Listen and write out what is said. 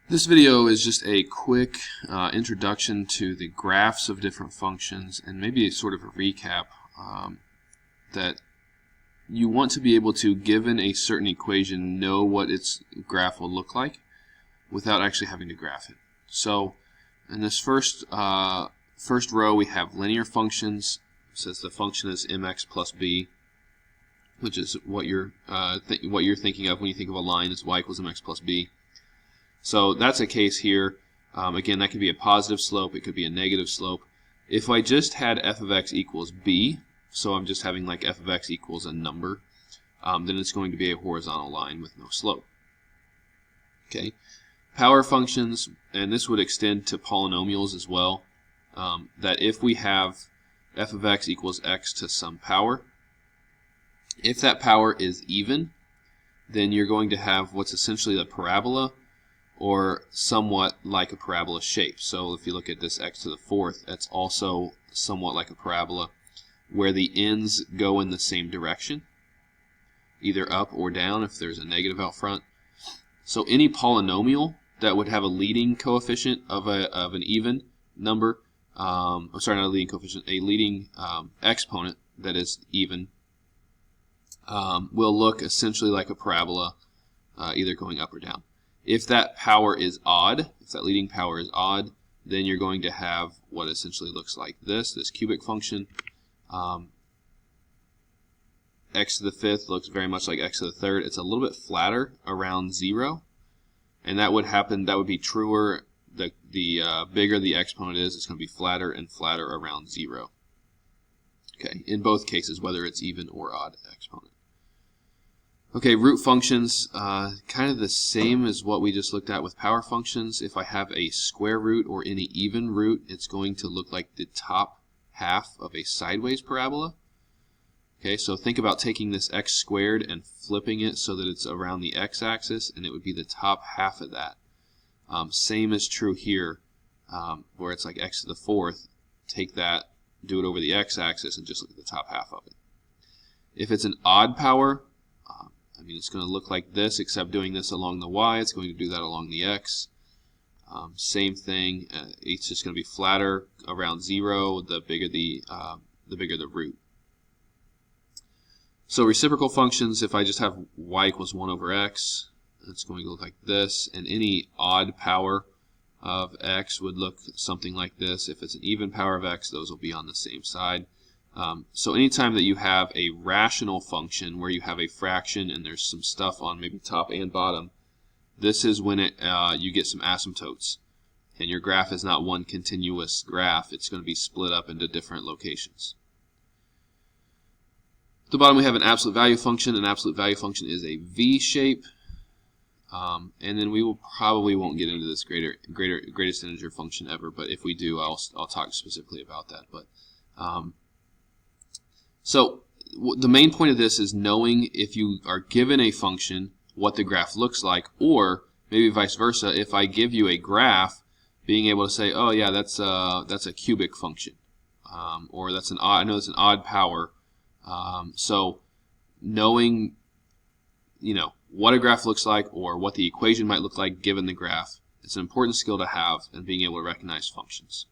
This video is just a quick introduction to the graphs of different functions and maybe sort of a recap that you want to be able to, given a certain equation, know what its graph will look like without actually having to graph it. So in this first row we have linear functions. It says the function is mx plus b, which is what you're thinking of when you think of a line as y equals mx plus b. So that's a case here. Again, that could be a positive slope, it could be a negative slope. If I just had f of x equals b, so I'm just having like f of x equals a number, then it's going to be a horizontal line with no slope. Okay, power functions, and this would extend to polynomials as well, that if we have f of x equals x to some power, if that power is even, then you're going to have what's essentially a parabola, or somewhat like a parabola shape. So if you look at this x to the fourth, that's also somewhat like a parabola, where the ends go in the same direction, either up or down if there's a negative out front. So any polynomial that would have a leading coefficient of an even number, I'm sorry, not a leading coefficient, a leading exponent that is even, will look essentially like a parabola, either going up or down. If that power is odd, if that leading power is odd, then you're going to have what essentially looks like this cubic function. X to the fifth looks very much like x to the third. It's a little bit flatter around 0, and that would happen. That would be truer. The bigger the exponent is, it's going to be flatter and flatter around 0. Okay, in both cases, whether it's even or odd exponent. Okay, root functions, kind of the same as what we just looked at with power functions. If I have a square root or any even root, it's going to look like the top half of a sideways parabola. Okay, so think about taking this x squared and flipping it so that it's around the x-axis, and it would be the top half of that. Same is true here, where it's like x to the fourth. Take that, do it over the x-axis, and just look at the top half of it. If it's an odd power, it's going to look like this, except doing this along the y, it's going to do that along the x. Same thing, it's just going to be flatter around 0, the bigger the root. So reciprocal functions, if I just have y equals 1 over x, it's going to look like this, and any odd power of x would look something like this. If it's an even power of x, those will be on the same side. So anytime that you have a rational function where you have a fraction and there's some stuff on maybe top and bottom, this is when you get some asymptotes, and your graph is not one continuous graph. It's going to be split up into different locations. At the bottom we have an absolute value function. An absolute value function is a V shape, and then we won't get into this greatest integer function ever, but if we do, I'll talk specifically about that. But so the main point of this is knowing, if you are given a function, what the graph looks like, or maybe vice versa. If I give you a graph, being able to say, oh yeah, that's a cubic function, or that's an odd, I know it's an odd power. So knowing, what a graph looks like or what the equation might look like given the graph, it's an important skill to have in being able to recognize functions.